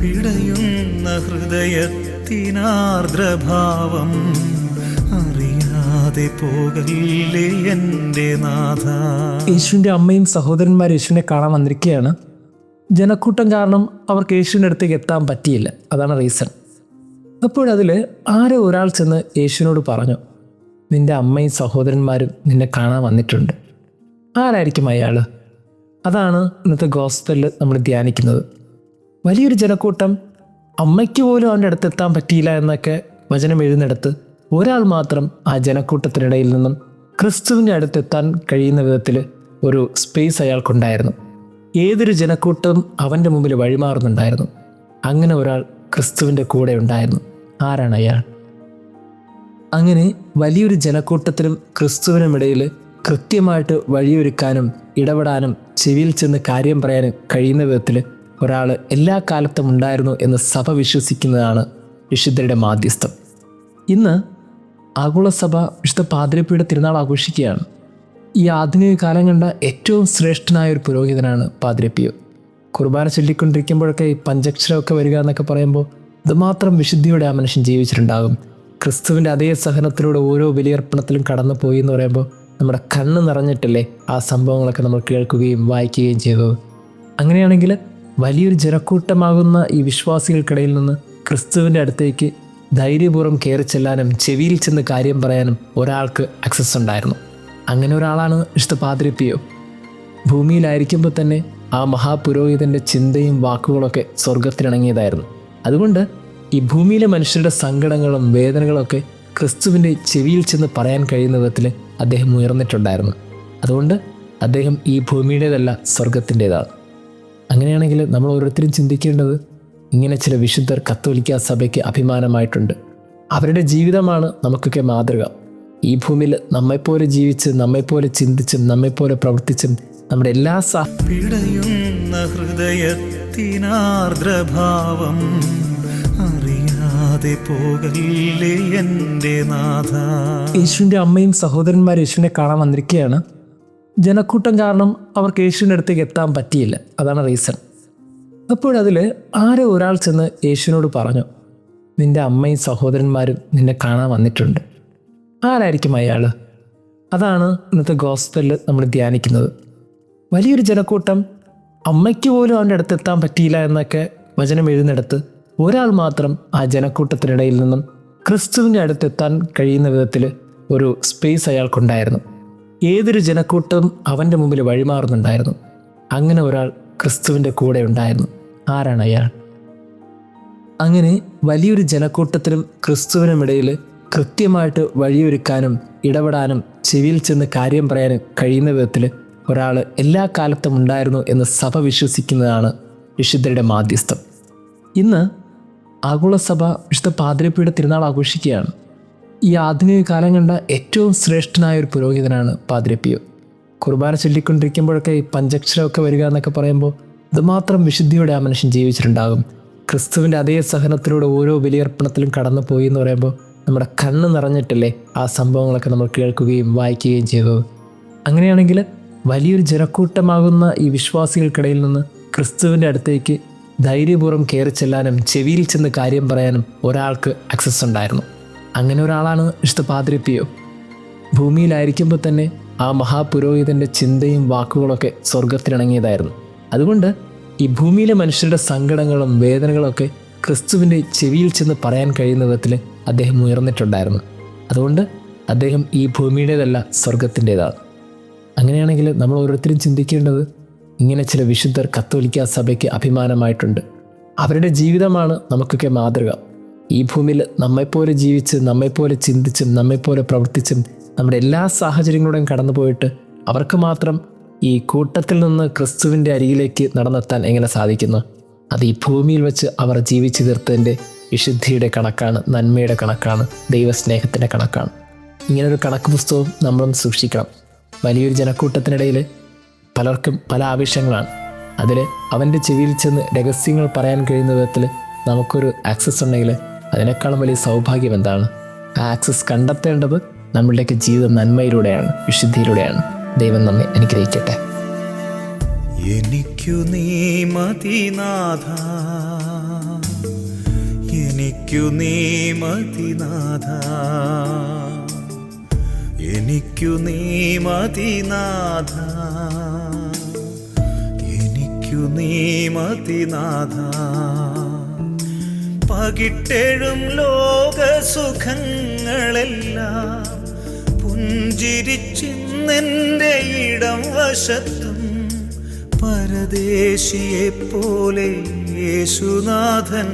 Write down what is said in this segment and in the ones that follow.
പിടയുന്ന ഹൃദയത്തിനാർദ്രഭാവം അറിയാതെ പോകല്ലേ എൻ്റെ നാഥ. യേശുവിൻ്റെ അമ്മയും സഹോദരന്മാരും യേശുവിനെ കാണാൻ വന്നിരിക്കുകയാണ്. ജനക്കൂട്ടം കാരണം അവർക്ക് യേശുവിൻ്റെ അടുത്തേക്ക് എത്താൻ പറ്റിയില്ല. അതാണ് റീസൺ. അപ്പോഴതിൽ ആരോ ഒരാൾ ചെന്ന് യേശുവിനോട് പറഞ്ഞു, നിൻ്റെ അമ്മയും സഹോദരന്മാരും നിന്നെ കാണാൻ വന്നിട്ടുണ്ട്. ആരായിരിക്കും അയാൾ? അതാണ് ഇന്നത്തെ ഗോസ്പലിൽ നമ്മൾ ധ്യാനിക്കുന്നത്. വലിയൊരു ജനക്കൂട്ടം, അമ്മയ്ക്ക് പോലും അവൻ്റെ അടുത്ത് എത്താൻ പറ്റിയില്ല എന്നൊക്കെ വചനം എഴുതുന്നിടത്ത് ഒരാൾ മാത്രം ആ ജനക്കൂട്ടത്തിനിടയിൽ നിന്നും ക്രിസ്തുവിൻ്റെ അടുത്തെത്താൻ കഴിയുന്ന വിധത്തിൽ ഒരു സ്പേസ് അയാൾക്കുണ്ടായിരുന്നു. ഏതൊരു ജനക്കൂട്ടം അവൻ്റെ മുമ്പിൽ വഴിമാറുന്നുണ്ടായിരുന്നു. അങ്ങനെ ഒരാൾ ക്രിസ്തുവിൻ്റെ കൂടെ ഉണ്ടായിരുന്നു. ആരാണ് അയാൾ? അങ്ങനെ വലിയൊരു ജനക്കൂട്ടത്തിനും ക്രിസ്തുവിനും ഇടയിൽ കൃത്യമായിട്ട് വഴിയൊരുക്കാനും ഇടപെടാനും ചെവിയിൽ ചെന്ന് കാര്യം പറയാനും കഴിയുന്ന വിധത്തിൽ ഒരാൾ എല്ലാ കാലത്തും ഉണ്ടായിരുന്നു എന്ന് സഭ വിശ്വസിക്കുന്നതാണ് വിശുദ്ധരുടെ മാധ്യസ്ഥം. ഇന്ന് ആഗോള സഭ വിശുദ്ധ പാതിരപ്പയുടെ തിരുനാൾ ആഘോഷിക്കുകയാണ്. ഈ ആധുനിക കാലം കണ്ട ഏറ്റവും ശ്രേഷ്ഠനായ ഒരു പുരോഹിതനാണ് പാതിരപ്പിയോ. കുർബാന ചൊല്ലിക്കൊണ്ടിരിക്കുമ്പോഴൊക്കെ ഈ പഞ്ചക്ഷരമൊക്കെ വരിക എന്നൊക്കെ പറയുമ്പോൾ ഇതുമാത്രം വിശുദ്ധിയോടെ ആ മനുഷ്യൻ ജീവിച്ചിട്ടുണ്ടാകും. ക്രിസ്തുവിൻ്റെ അതേ സഹനത്തിലൂടെ ഓരോ ബലിയർപ്പണത്തിലും കടന്നു പോയി എന്ന് പറയുമ്പോൾ നമ്മുടെ കണ്ണ് നിറഞ്ഞിട്ടല്ലേ ആ സംഭവങ്ങളൊക്കെ നമ്മൾ കേൾക്കുകയും വായിക്കുകയും ചെയ്തത്. അങ്ങനെയാണെങ്കിൽ വലിയൊരു ജനക്കൂട്ടമാകുന്ന ഈ വിശ്വാസികൾക്കിടയിൽ നിന്ന് ക്രിസ്തുവിൻ്റെ അടുത്തേക്ക് ധൈര്യപൂർവ്വം കയറി ചെല്ലാനും ചെവിയിൽ ചെന്ന് കാര്യം പറയാനും ഒരാൾക്ക് ആക്സസ് ഉണ്ടായിരുന്നു. അങ്ങനെ ഒരാളാണ് വിശുദ്ധ പാതിരപ്പിയോ. ഭൂമിയിലായിരിക്കുമ്പോൾ തന്നെ ആ മഹാപുരോഹിതൻ്റെ ചിന്തയും വാക്കുകളൊക്കെ സ്വർഗത്തിനിണങ്ങിയതായിരുന്നു. അതുകൊണ്ട് ഈ ഭൂമിയിലെ മനുഷ്യരുടെ സങ്കടങ്ങളും വേദനകളൊക്കെ ക്രിസ്തുവിൻ്റെ ചെവിയിൽ ചെന്ന് പറയാൻ കഴിയുന്ന വിധത്തിൽ അദ്ദേഹം ഉയർന്നിട്ടുണ്ടായിരുന്നു. അതുകൊണ്ട് അദ്ദേഹം ഈ ഭൂമിയുടേതല്ല, സ്വർഗത്തിൻ്റേതാണ്. അങ്ങനെയാണെങ്കിൽ നമ്മൾ ഓരോരുത്തരും ചിന്തിക്കേണ്ടത്, ഇങ്ങനെ ചില വിശുദ്ധർ കത്തോലിക്ക സഭയ്ക്ക് അഭിമാനമായിട്ടുണ്ട്. അവരുടെ ജീവിതമാണ് നമുക്കൊക്കെ മാതൃക. ഈ ഭൂമിയിൽ നമ്മെപ്പോലെ ജീവിച്ച്, നമ്മെപ്പോലെ ചിന്തിച്ചും, നമ്മെപ്പോലെ പ്രവർത്തിച്ചും നമ്മുടെ എല്ലാ പിടയുന്ന ഹൃദയത്തിനാർദ്രഭാവം അറിയാതെ പോകല്ലേ എൻ്റെ നാഥ. യേശുവിൻ്റെ അമ്മയും സഹോദരന്മാരും യേശുവിനെ കാണാൻ വന്നിരിക്കുകയാണ്. ജനക്കൂട്ടം കാരണം അവർക്ക് യേശുവിൻ്റെ അടുത്തേക്ക് എത്താൻ പറ്റിയില്ല. അതാണ് റീസൺ. അപ്പോഴതിൽ ആരോ ഒരാൾ ചെന്ന് യേശുവിനോട് പറഞ്ഞു, നിൻ്റെ അമ്മയും സഹോദരന്മാരും നിന്നെ കാണാൻ വന്നിട്ടുണ്ട്. ആരായിരിക്കും അയാൾ? അതാണ് ഇന്നത്തെ ഗോസ്പലിൽ നമ്മൾ ധ്യാനിക്കുന്നത്. വലിയൊരു ജനക്കൂട്ടം, അമ്മയ്ക്ക് പോലും അവൻ്റെ അടുത്ത് എത്താൻ പറ്റിയില്ല എന്നൊക്കെ വചനം എഴുതുന്നിടത്ത് ഒരാൾ മാത്രം ആ ജനക്കൂട്ടത്തിനിടയിൽ നിന്നും ക്രിസ്തുവിൻ്റെ അടുത്തെത്താൻ കഴിയുന്ന വിധത്തിൽ ഒരു സ്പേസ് അയാൾക്കുണ്ടായിരുന്നു. ഏതൊരു ജനക്കൂട്ടം അവൻ്റെ മുമ്പിൽ വഴിമാറുന്നുണ്ടായിരുന്നു. അങ്ങനെ ഒരാൾ ക്രിസ്തുവിൻ്റെ കൂടെ ഉണ്ടായിരുന്നു. ആരാണ് അയാൾ? അങ്ങനെ വലിയൊരു ജനക്കൂട്ടത്തിനും ക്രിസ്തുവിനും ഇടയിൽ കൃത്യമായിട്ട് വഴിയൊരുക്കാനും ഇടപെടാനും ചെവിയിൽ ചെന്ന് കാര്യം പറയാനും കഴിയുന്ന വിധത്തിൽ ഒരാൾ എല്ലാ കാലത്തും ഉണ്ടായിരുന്നു എന്ന് സഭ വിശ്വസിക്കുന്നതാണ് വിശുദ്ധരുടെ മാധ്യസ്ഥം. ഇന്ന് ആഗോള സഭ വിശുദ്ധ പാതിരപ്പയുടെ തിരുനാൾ ആഘോഷിക്കുകയാണ്. ഈ ആധുനിക കാലം കണ്ട ഏറ്റവും ശ്രേഷ്ഠനായ ഒരു പുരോഹിതനാണ് പാതിരപ്പിയോ. കുർബാന ചൊല്ലിക്കൊണ്ടിരിക്കുമ്പോഴൊക്കെ ഈ പഞ്ചക്ഷരമൊക്കെ വരിക എന്നൊക്കെ പറയുമ്പോൾ ഇതുമാത്രം വിശുദ്ധിയോടെ ആ മനുഷ്യൻ ജീവിച്ചിട്ടുണ്ടാകും. ക്രിസ്തുവിൻ്റെ അതേ സഹനത്തിലൂടെ ഓരോ ബലിയർപ്പണത്തിലും കടന്നു പോയി എന്ന് പറയുമ്പോൾ നമ്മുടെ കണ്ണ് നിറഞ്ഞിട്ടല്ലേ ആ സംഭവങ്ങളൊക്കെ നമ്മൾ കേൾക്കുകയും വായിക്കുകയും ചെയ്തത്. അങ്ങനെയാണെങ്കിൽ വലിയൊരു ജനക്കൂട്ടമാകുന്ന ഈ വിശ്വാസികൾക്കിടയിൽ നിന്ന് ക്രിസ്തുവിൻ്റെ അടുത്തേക്ക് ധൈര്യപൂർവ്വം കയറി ചെല്ലാനും ചെവിയിൽ ചെന്ന് കാര്യം പറയാനും ഒരാൾക്ക് ആക്സസ് ഉണ്ടായിരുന്നു. അങ്ങനെ ഒരാളാണ് വിശുദ്ധ പാതിരപ്പിയോ. ഭൂമിയിലായിരിക്കുമ്പോൾ തന്നെ ആ മഹാപുരോഹിതൻ്റെ ചിന്തയും വാക്കുകളൊക്കെ സ്വർഗത്തിനിണങ്ങിയതായിരുന്നു. അതുകൊണ്ട് ഈ ഭൂമിയിലെ മനുഷ്യരുടെ സങ്കടങ്ങളും വേദനകളൊക്കെ ക്രിസ്തുവിൻ്റെ ചെവിയിൽ ചെന്ന് പറയാൻ കഴിയുന്ന വിധത്തിൽ അദ്ദേഹം ഉയർന്നിട്ടുണ്ടായിരുന്നു. അതുകൊണ്ട് അദ്ദേഹം ഈ ഭൂമിയുടേതല്ല, സ്വർഗത്തിൻ്റേതാണ്. അങ്ങനെയാണെങ്കിൽ നമ്മൾ ഓരോരുത്തരും ചിന്തിക്കേണ്ടത്, ഇങ്ങനെ ചില വിശുദ്ധർ കത്തോലിക്ക സഭയ്ക്ക് അഭിമാനമായിട്ടുണ്ട്. അവരുടെ ജീവിതമാണ് നമുക്കൊക്കെ മാതൃക. ഈ ഭൂമിയിൽ നമ്മെപ്പോലെ ജീവിച്ച്, നമ്മെപ്പോലെ ചിന്തിച്ചും, നമ്മെപ്പോലെ പ്രവർത്തിച്ചും നമ്മുടെ എല്ലാ സാഹചര്യങ്ങളുടെയും കടന്നു പോയിട്ട് അവർക്ക് മാത്രം ഈ കൂട്ടത്തിൽ നിന്ന് ക്രിസ്തുവിൻ്റെ അരികിലേക്ക് നടന്നെത്താൻ എങ്ങനെ സാധിക്കുന്നു? അത് ഈ ഭൂമിയിൽ വെച്ച് അവർ ജീവിച്ചു തീർത്തതിൻ്റെ വിശുദ്ധിയുടെ കണക്കാണ്, നന്മയുടെ കണക്കാണ്, ദൈവസ്നേഹത്തിൻ്റെ കണക്കാണ്. ഇങ്ങനൊരു കണക്ക് പുസ്തകവും നമ്മളും സൂക്ഷിക്കണം. വലിയൊരു ജനക്കൂട്ടത്തിനിടയിൽ പലർക്കും പല ആവശ്യങ്ങളാണ്. അതിൽ അവൻ്റെ ചെവിയിൽ ചെന്ന് രഹസ്യങ്ങൾ പറയാൻ കഴിയുന്ന വിധത്തിൽ നമുക്കൊരു ആക്സസ് ഉണ്ടെങ്കിൽ അതിനേക്കാളും വലിയ സൗഭാഗ്യം എന്താണ്? ആ ആക്സസ് കണ്ടെത്തേണ്ടത് നമ്മളുടെയൊക്കെ ജീവിത നന്മയിലൂടെയാണ്, വിശുദ്ധിയിലൂടെയാണ്. ദൈവം നമ്മെ അനുഗ്രഹിക്കട്ടെ. എനിക്കു നീ മതി നാഥ, എനിക്കു നീ മതി നാഥ, എനിക്കു നീ മതി നാഥ, എനിക്കു നീ മതി നാഥ. പകിട്ടെഴും ലോകസുഖങ്ങളെല്ലാം പുഞ്ചിരിച്ചിന്നെൻ്റെ ഇടം വശത്തും പരദേശിയെപ്പോലെ യേശുനാഥൻ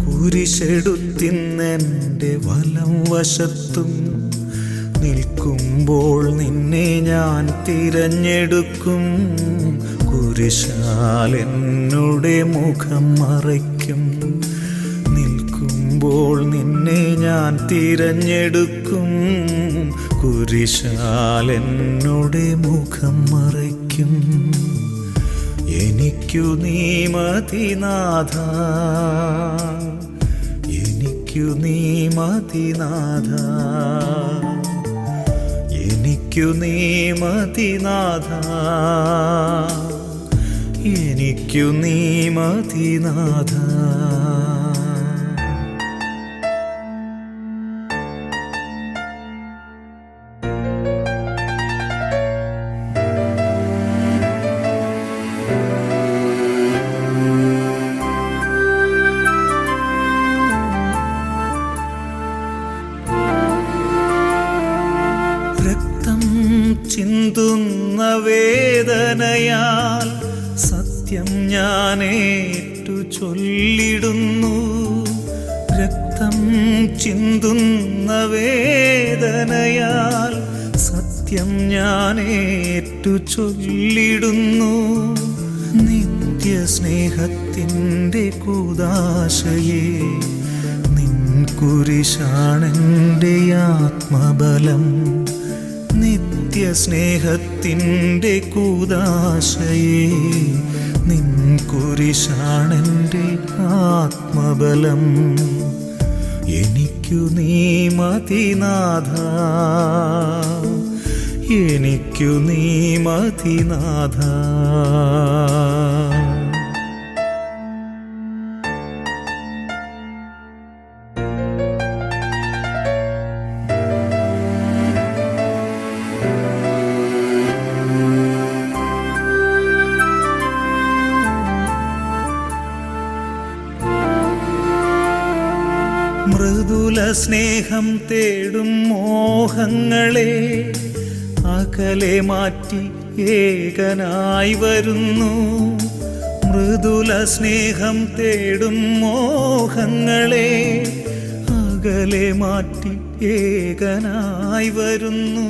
കുരിശെടുത്തിന്നെൻ്റെ വലം വശത്തും നിൽക്കുമ്പോൾ നിന്നെ ഞാൻ തിരഞ്ഞെടുക്കും. കുരിശാൽ എന്നുടെ മുഖം മറയ്ക്കും. നിൽക്കുമ്പോൾ നിന്നെ ഞാൻ തിരഞ്ഞെടുക്കും. കുരിശാൽ എന്നുടെ മുഖം മറയ്ക്കും. എനിക്കു നീ മതി നാഥ, എനിക്കു നീ മതി നാഥ, എനിക്കു നീ മതി നാഥ, എനിക്കു നീ മതി നാഥ. രക്തം ചിന്തുന്ന വേദനയാൽ സത്യം ഞാനേറ്റു ചൊല്ലിടുന്നു. രക്തം ചിന്തുന്ന വേദനയാൽ സത്യം ഞാനേറ്റു ചൊല്ലിടുന്നു. നിത്യസ്നേഹത്തിൻ്റെ കൂദാശയെ നിൻ കുരിശാണെൻ്റെ ആത്മബലം. നിത്യസ്നേഹത്തിൻ്റെ കൂദാശയെ നിൻ കുരിശാണെൻ്റെ ആത്മബലം. എനിക്കു നീ മതി നാഥ, എനിക്കു നീ മതി നാഥ. മൃദുല സ്നേഹം തേടും മോഹങ്ങളെ അകലെ മാറ്റി ഏകനായി വരുന്നു. മൃദുല സ്നേഹം തേടും മോഹങ്ങളെ അകലെ മാറ്റി ഏകനായി വരുന്നു.